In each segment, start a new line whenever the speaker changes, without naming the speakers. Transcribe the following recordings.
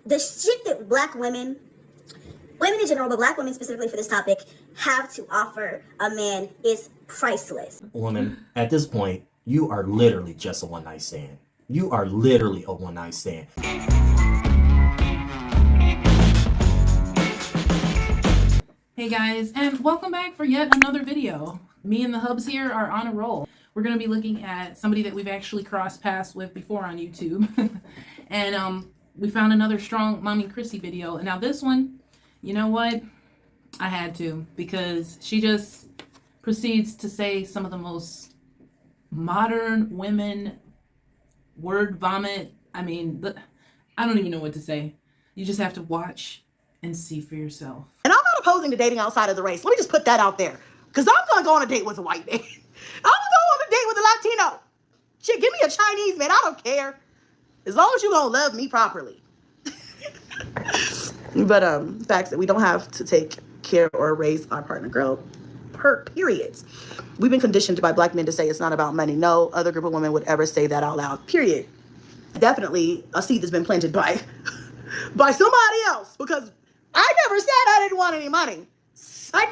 the shit that black women in general, but black women specifically for this topic, have to offer a man is priceless.
Woman, at this point, you are literally just a one night stand. You are literally a one night stand.
Hey guys, and welcome back for yet another video. Me and the hubs here are on a roll. We're going to be looking at somebody that we've actually crossed paths with before on YouTube. And we found another strong Mommy Chrissy video. And now this one, you know what? I had to, because she just proceeds to say some of the most modern women word vomit. I mean, I don't even know what to say. You just have to watch and see for yourself.
And I'm not opposing to dating outside of the race. Let me just put that out there. Because I'm going to go on a date with a white man. I'm going to go on a date with a Latino. Shit, give me a Chinese man. I don't care. As long as you're going to love me properly. But the facts that we don't have to take care or raise our partner, girl, periods. We've been conditioned by black men to say it's not about money. No other group of women would ever say that out loud, period. Definitely a seed that's been planted by somebody else, because I never said I didn't want any money. I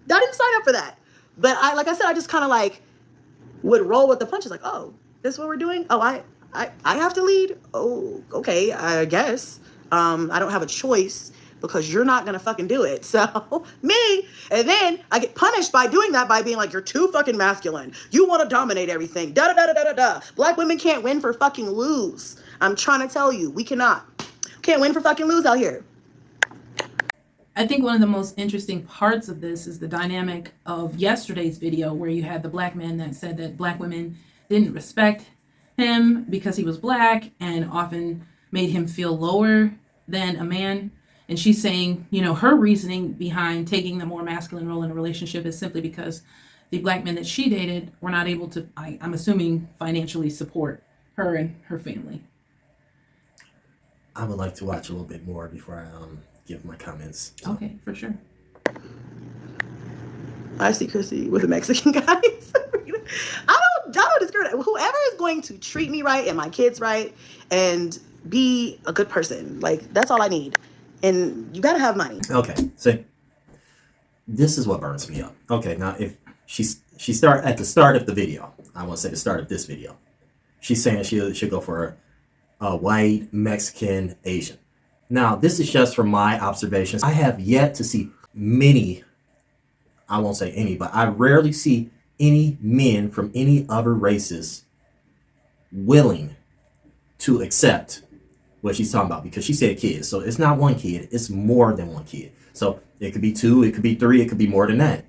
didn't sign up for that. But like I said, I just kind of like would roll with the punches, like, oh, this is what we're doing? Oh, I have to lead? Oh, okay, I guess. I don't have a choice because you're not gonna fucking do it. So me, and then I get punished by doing that by being like, you're too fucking masculine. You want to dominate everything. Da da da da da da. Black women can't win for fucking lose. I'm trying to tell you, we cannot. Can't win for fucking lose out here.
I think one of the most interesting parts of this is the dynamic of yesterday's video, where you had the black man that said that black women didn't respect him because he was black and often made him feel lower than a man. And she's saying, you know, her reasoning behind taking the more masculine role in a relationship is simply because the black men that she dated were not able to, I'm assuming, financially support her and her family.
I would like to watch a little bit more before I give my comments.
Okay, for sure.
I see Chrissy with the Mexican guys. I don't discriminate. Whoever is going to treat me right and my kids right and be a good person, like, that's all I need. And you gotta have money.
Okay, so this is what burns me up. Okay, now if she start at the start of the video, I want to say the start of this video, she's saying she'll go for a white, Mexican, Asian. Now, this is just from my observations. I have yet to see many, I won't say any, but I rarely see any men from any other races willing to accept what she's talking about, because she said kids. So it's not one kid, it's more than one kid. So it could be two, it could be three, it could be more than that.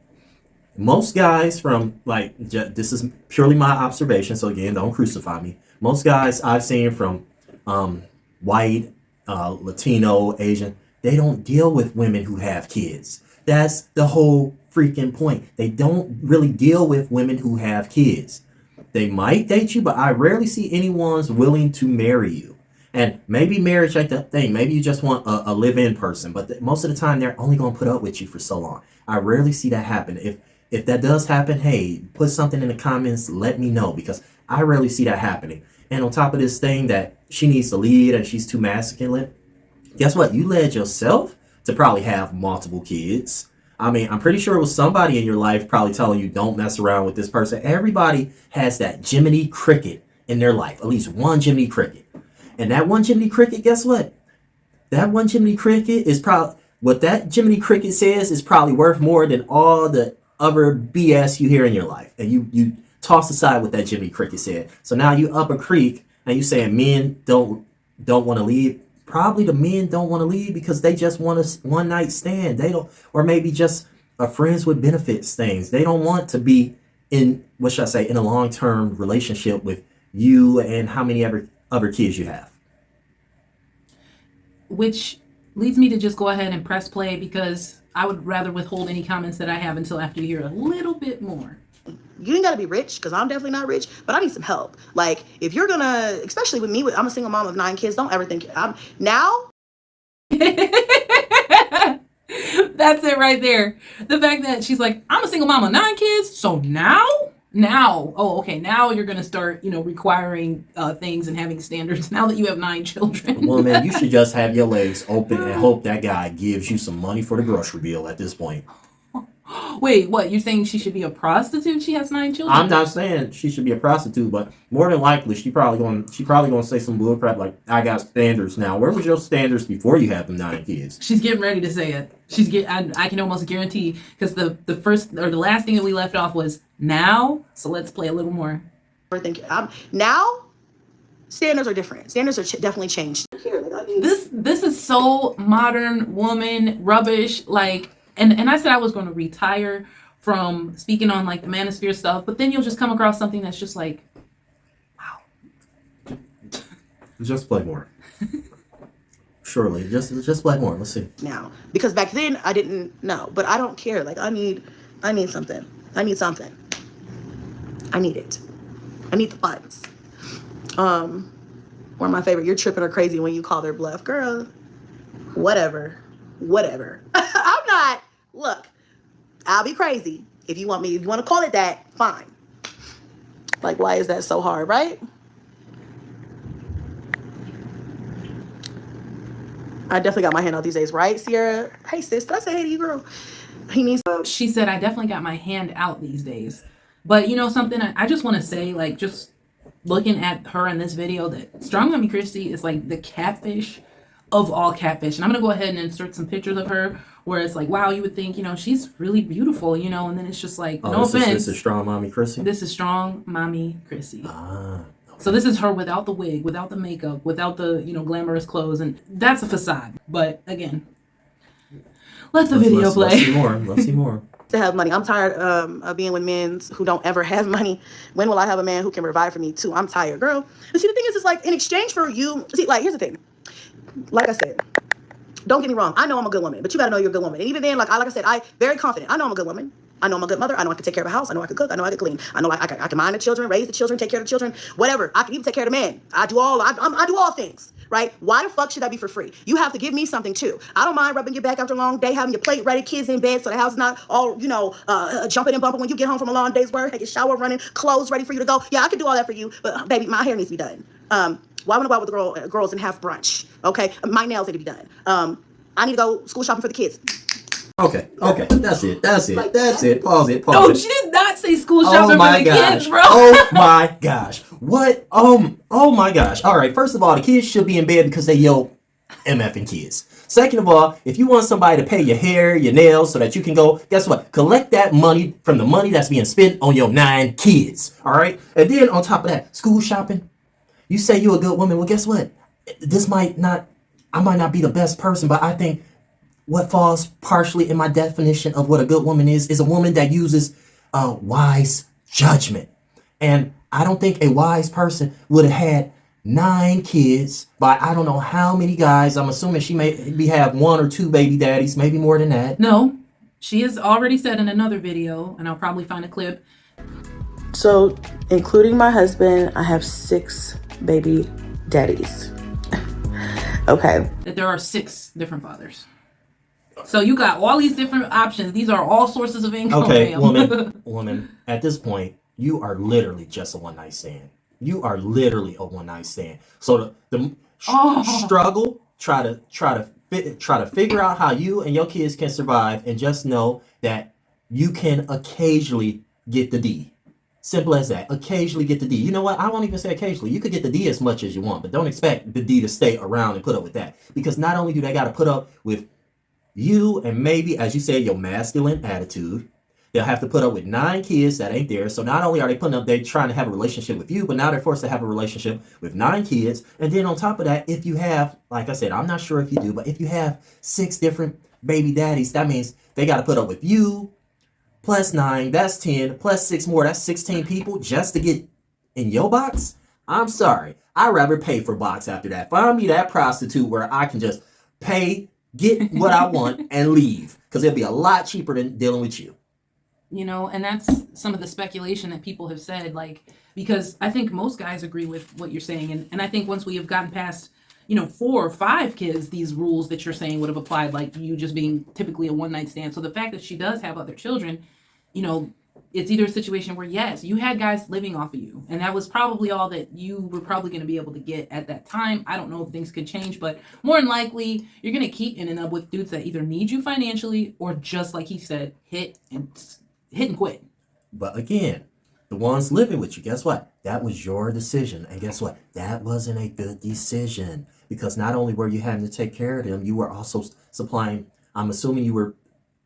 Most guys from, like, this is purely my observation, so again, don't crucify me. Most guys I've seen from white, Latino, Asian, they don't deal with women who have kids. That's the whole freaking point. They don't really deal with women who have kids. They might date you, but I rarely see anyone's willing to marry you. And maybe marriage ain't the thing. Maybe you just want a live-in person, but most of the time they're only going to put up with you for so long. I rarely see that happen. If that does happen, hey, put something in the comments, let me know, because I rarely see that happening. And on top of this thing that she needs to lead and she's too masculine, guess what? You led yourself to probably have multiple kids. I mean, I'm pretty sure it was somebody in your life probably telling you don't mess around with this person. Everybody has that Jiminy Cricket in their life, at least one Jiminy Cricket. And that one Jiminy Cricket, guess what? That one Jiminy Cricket is probably, what that Jiminy Cricket says is probably worth more than all the other BS you hear in your life. And you toss aside what that Jiminy Cricket said. So now you up a creek and you saying men don't want to leave. Probably the men don't want to leave because they just want a one night stand. They don't, or maybe just a friends with benefits things. They don't want to be in, what should I say, in a long-term relationship with you and how many other kids you have.
Which leads me to just go ahead and press play, because I would rather withhold any comments that I have until after you hear a little bit more.
You ain't gotta be rich, because I'm definitely not rich, but I need some help. Like, if you're gonna, especially with me, I'm a single mom of 9 kids. Don't ever think I'm now.
That's it right there. The fact that she's like, I'm a single mom of 9 kids, so now Now, oh, okay, now you're gonna start, requiring things and having standards. Now that you have 9 children,
Woman, you should just have your legs open and hope that guy gives you some money for the grocery bill at this point.
Wait, what? You're saying she should be a prostitute? She has 9 children.
I'm not saying she should be a prostitute, but more than likely she probably gonna say some bull crap like, I got standards now. Where was your standards before you had them 9 kids?
She's getting ready to say it. I can almost guarantee, because the first or the last thing that we left off was now. So let's play a little more.
Now, standards are different. Standards are definitely changed.
This is so modern woman rubbish. Like, and I said I was going to retire from speaking on like the manosphere stuff, but then you'll just come across something that's just like,
Just play more. Surely, just play more. Let's see.
Now, because back then I didn't know, but I don't care. Like I need something. I need something. I need it. I need the funds. One of my favorite. You're tripping or crazy when you call their bluff, girl. Whatever. I'm not. Look, I'll be crazy if you want me. If you want to call it that, fine. Like, why is that so hard, right? I definitely got my hand out these days, right, Sierra? Hey, sis, did I say hey to you, girl? He needs.
she said, I definitely got my hand out these days. But you know something, I just want to say, like, just looking at her in this video, that Strong Mommy Chrissy is like the catfish of all catfish. And I'm gonna go ahead and insert some pictures of her where it's like, wow, you would think, she's really beautiful, and then it's just like, no offense.
This is Strong Mommy Chrissy?
This is Strong Mommy Chrissy.
Ah.
So this is her without the wig, without the makeup, without the, glamorous clothes, and that's a facade. But again, let the video play.
Let's see more.
To have money. I'm tired of being with men who don't ever have money. When will I have a man who can provide for me too? I'm tired, girl. And see, the thing is, it's like in exchange for you. See, like, here's the thing. Like I said, don't get me wrong. I know I'm a good woman, but you gotta know you're a good woman. And even then, like I said, I very confident. I know I'm a good woman. I know I'm a good mother. I know I can take care of a house. I know I can cook. I know I can clean. I know I can mind the children, raise the children, take care of the children, whatever. I can even take care of the man. I do all things, right? Why the fuck should that be for free? You have to give me something too. I don't mind rubbing your back after a long day, having your plate ready, kids in bed, so the house is not all, jumping and bumping when you get home from a long day's work, have your shower running, clothes ready for you to go. Yeah, I can do all that for you, but baby, my hair needs to be done. Why would I go out with the girls and have brunch? Okay, my nails need to be done. I need to go school shopping for the kids.
Okay. That's it. Pause it.
No, she did not say school shopping for the kids, bro.
Oh my gosh. What? Oh my gosh. All right. First of all, the kids should be in bed because they yell MFing kids. Second of all, if you want somebody to pay your hair, your nails, so that you can go, guess what? Collect that money from the money that's being spent on your 9 kids. All right. And then on top of that, school shopping. You say you're a good woman. Well, guess what? I might not be the best person, but I think what falls partially in my definition of what a good woman is a woman that uses wise judgment. And I don't think a wise person would have had 9 kids by I don't know how many guys. I'm assuming she maybe have 1 or 2 baby daddies, maybe more than that.
No, she has already said in another video, and I'll probably find a clip.
So, including my husband, I have 6 baby daddies. Okay.
That there are 6 different fathers. So you got all these different options. These are all sources of income.
Okay, woman, at this point, you are literally just a one-night stand. You are literally a one-night stand. So the struggle, try to figure out how you and your kids can survive, and just know that you can occasionally get the D. Simple as that. Occasionally get the D. You know what? I won't even say occasionally. You could get the D as much as you want, but don't expect the D to stay around and put up with that. Because not only do they got to put up with you and maybe, as you said, your masculine attitude, they'll have to put up with 9 kids that ain't there. So not only are they trying to have a relationship with you, but now they're forced to have a relationship with 9 kids. And then on top of that, if you have, like I said, I'm not sure if you do, but if you have 6 different baby daddies, that means they got to put up with you, plus 9, that's 10, plus 6 more, that's 16 people just to get in your box? I'm sorry. I'd rather pay for box after that. Find me that prostitute where I can just pay, get what I want, and leave. Because it'll be a lot cheaper than dealing with you.
And that's some of the speculation that people have said, like, because I think most guys agree with what you're saying. And I think once we have gotten past, 4 or 5 kids, these rules that you're saying would have applied, like you just being typically a one-night stand. So the fact that she does have other children, it's either a situation where, yes, you had guys living off of you, and that was probably all that you were probably going to be able to get at that time. I don't know if things could change, but more than likely, you're going to keep ending up with dudes that either need you financially or just like he said, hit and quit.
But again, the ones living with you, guess what? That was your decision. And guess what? That wasn't a good decision. Because not only were you having to take care of them, you were also supplying, I'm assuming you were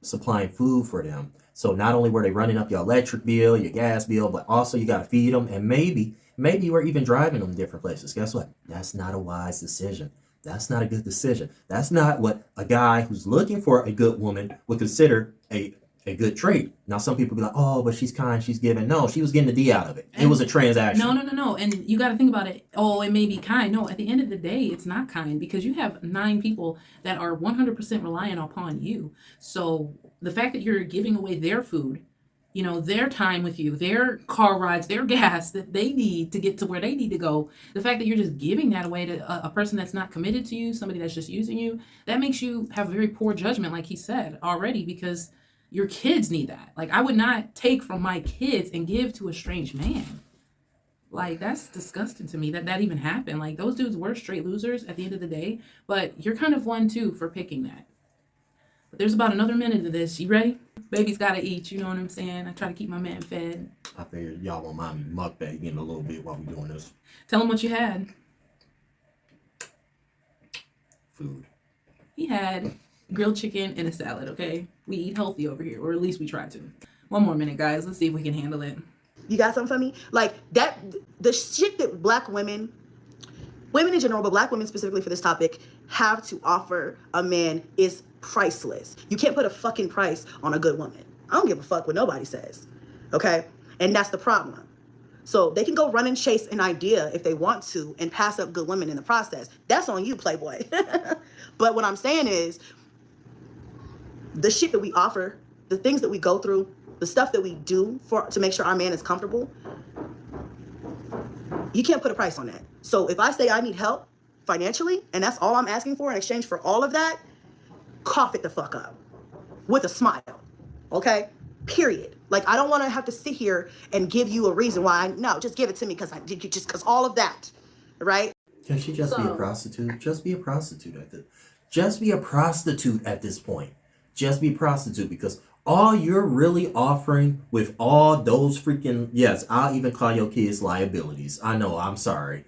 supplying food for them. So not only were they running up your electric bill, your gas bill, but also you got to feed them. And maybe you were even driving them different places. Guess what? That's not a wise decision. That's not a good decision. That's not what a guy who's looking for a good woman would consider a good trait. Now, some people be like, oh, but she's kind, she's giving. No, she was getting the D out of it. It was a transaction.
No. And you got to think about it. Oh, it may be kind. No, at the end of the day, it's not kind because you have 9 people that are 100% reliant upon you. So the fact that you're giving away their food, you know, their time with you, their car rides, their gas that they need to get to where they need to go, the fact that you're just giving that away to a person that's not committed to you, somebody that's just using you, that makes you have very poor judgment, like he said already, because your kids need that. Like, I would not take from my kids and give to a strange man. Like, that's disgusting to me that even happened. Like, those dudes were straight losers at the end of the day, but you're kind of one too for picking that. But there's about another minute of this. You ready? Baby's gotta eat, you know what I'm saying? I try to keep my man fed.
I figured y'all won't mind me mukbanging a little bit while we're doing this.
Tell him what you had.
Food.
He had grilled chicken and a salad, okay? We eat healthy over here, or at least we try to. One more minute, guys. Let's see if we can handle it.
You got something for me? Like that, the shit that black women in general, but black women specifically for this topic, have to offer a man is priceless. You can't put a fucking price on a good woman. I don't give a fuck what nobody says. Okay? And that's the problem. So they can go run and chase an idea if they want to and pass up good women in the process. That's on you, Playboy. But what I'm saying is, the shit that we offer, the things that we go through, the stuff that we do to make sure our man is comfortable, you can't put a price on that. So if I say I need help financially, and that's all I'm asking for in exchange for all of that, cough it the fuck up with a smile, okay? Period. I don't want to have to sit here and give you a reason why. No, just give it to me because all of that, right?
Can she just be a prostitute? Just be a prostitute Just be a prostitute at this point. Just be a prostitute, because all you're really offering with all those freaking, yes, I'll even call your kids liabilities. I know, I'm sorry.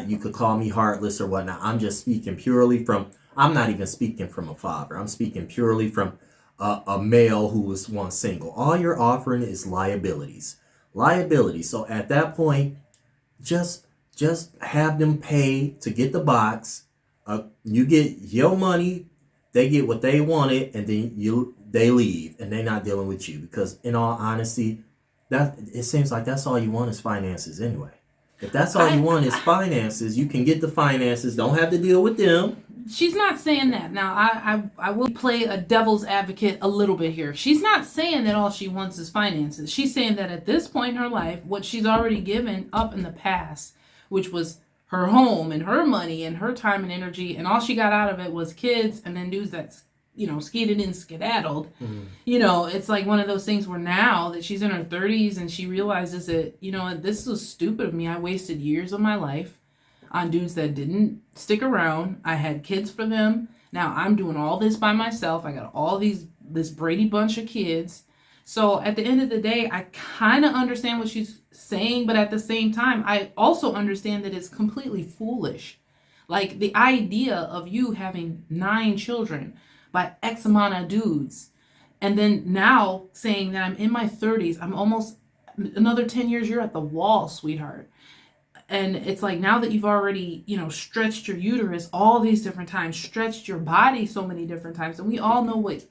You could call me heartless or whatnot. I'm just speaking purely from, I'm not even speaking from a father. I'm speaking purely from a male who was once single. All you're offering is liabilities. Liabilities. So at that point, just have them pay to get the box. You get your money, they get what they wanted, and then they leave, and they're not dealing with you. Because in all honesty, that it seems like that's all you want is finances anyway. If that's all you want is finances, you can get the finances. Don't have to deal with them.
She's not saying that. Now, I will play a devil's advocate a little bit here. She's not saying that all she wants is finances. She's saying that at this point in her life, what she's already given up in the past, which was her home and her money and her time and energy, and all she got out of it was kids and then dudes that, skeeted and skedaddled. Mm. It's like one of those things where now that she's in her 30s and she realizes that, this was stupid of me. I wasted years of my life on dudes that didn't stick around. I had kids for them. Now I'm doing all this by myself. I got this Brady bunch of kids. So at the end of the day, I kind of understand what she's saying, but at the same time, I also understand that it's completely foolish. Like, the idea of you having 9 children by X amount of dudes, and then now saying that I'm in my 30s, I'm almost another 10 years, you're at the wall, sweetheart. And it's like, now that you've already, stretched your uterus all these different times, stretched your body so many different times, and we all know what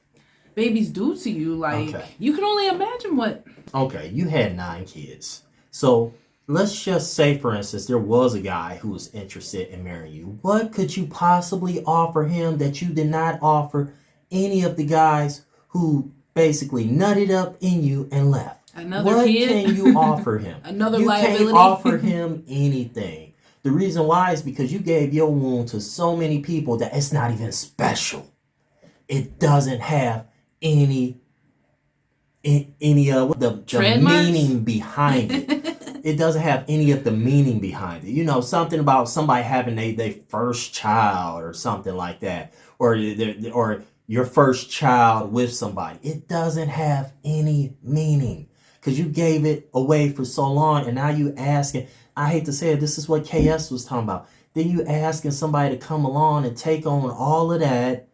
babies do to you. Like, okay. You can only imagine what.
Okay, you had 9 kids. So let's just say, for instance, there was a guy who was interested in marrying you. What could you possibly offer him that you did not offer any of the guys who basically nutted up in you and left?
Another kid?
What can you offer him?
Another
you
liability?
You can't offer him anything. The reason why is because you gave your womb to so many people that it's not even special. It doesn't have any any of the
Tread marks?
meaning behind it. It doesn't have any of the meaning behind it. You know, something about somebody having their first child or something like that, or your first child with somebody. It doesn't have any meaning because you gave it away for so long, and now you asking. I hate to say it, this is what KS was talking about. Then you asking somebody to come along and take on all of that,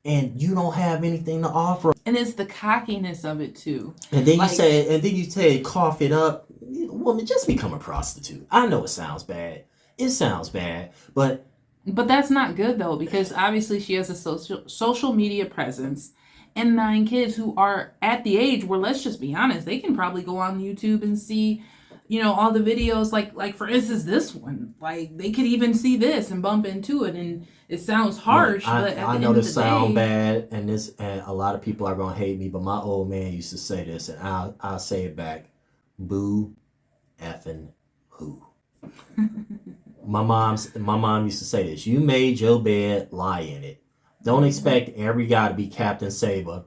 and you don't have anything to offer.
And it's the cockiness of it too.
And then
Like-
you say, cough it up. Woman, just become a prostitute. I know it sounds bad. It sounds bad, but
that's not good though, because obviously she has a social media presence and 9 kids who are at the age where, let's just be honest, they can probably go on YouTube and see, you know, all the videos, like for instance this one, like they could even see this and bump into it, and it sounds harsh, but at the
I
end
know
of
this
the
sound
day,
bad, and a lot of people are gonna hate me, but my old man used to say this, and I'll say it back: boo, effing who. My mom used to say this: you made your bed, lie in it. Don't expect every guy to be Captain Saber,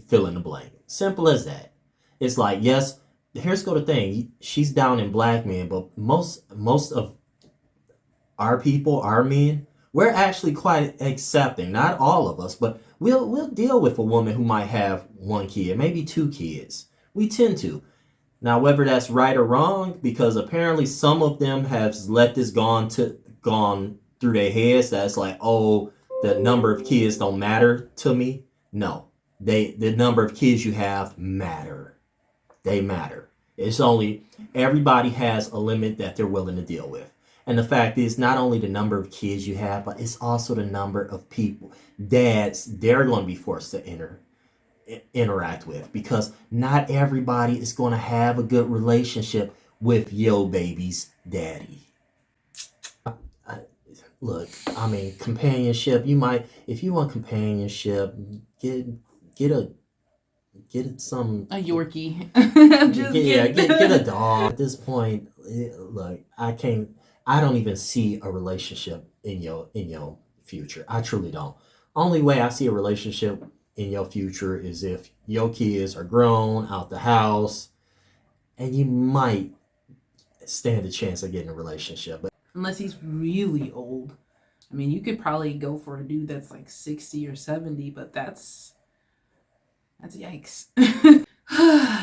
fill in the blank. Simple as that. It's like, yes, here's the thing. She's down in black men, but most of our people, our men, we're actually quite accepting. Not all of us, but we'll deal with a woman who might have 1 kid, maybe 2 kids. We tend to. Now, whether that's right or wrong, because apparently some of them have let this gone through their heads. That's like, oh, the number of kids don't matter to me. No, the number of kids you have matter. They matter. It's only, everybody has a limit that they're willing to deal with. And the fact is, not only the number of kids you have, but it's also the number of people, dads, they're going to be forced to interact with, because not everybody is going to have a good relationship with your baby's daddy. Look, I mean, companionship, you might, if you want companionship, get some
a Yorkie. I'm just kidding.
get a dog. At this point, look, I don't even see a relationship in your future. I truly don't. Only way I see a relationship in your future is if your kids are grown, out the house, and you might stand a chance of getting a relationship. But
Unless he's really old. I mean, you could probably go for a dude that's like 60 or 70, but that's yikes.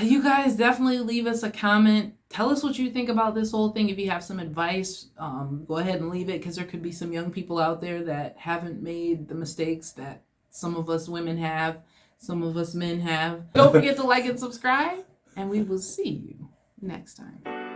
You guys definitely leave us a comment. Tell us what you think about this whole thing. If you have some advice, go ahead and leave it, because there could be some young people out there that haven't made the mistakes that some of us women have, some of us men have. Don't forget to like and subscribe, and we will see you next time.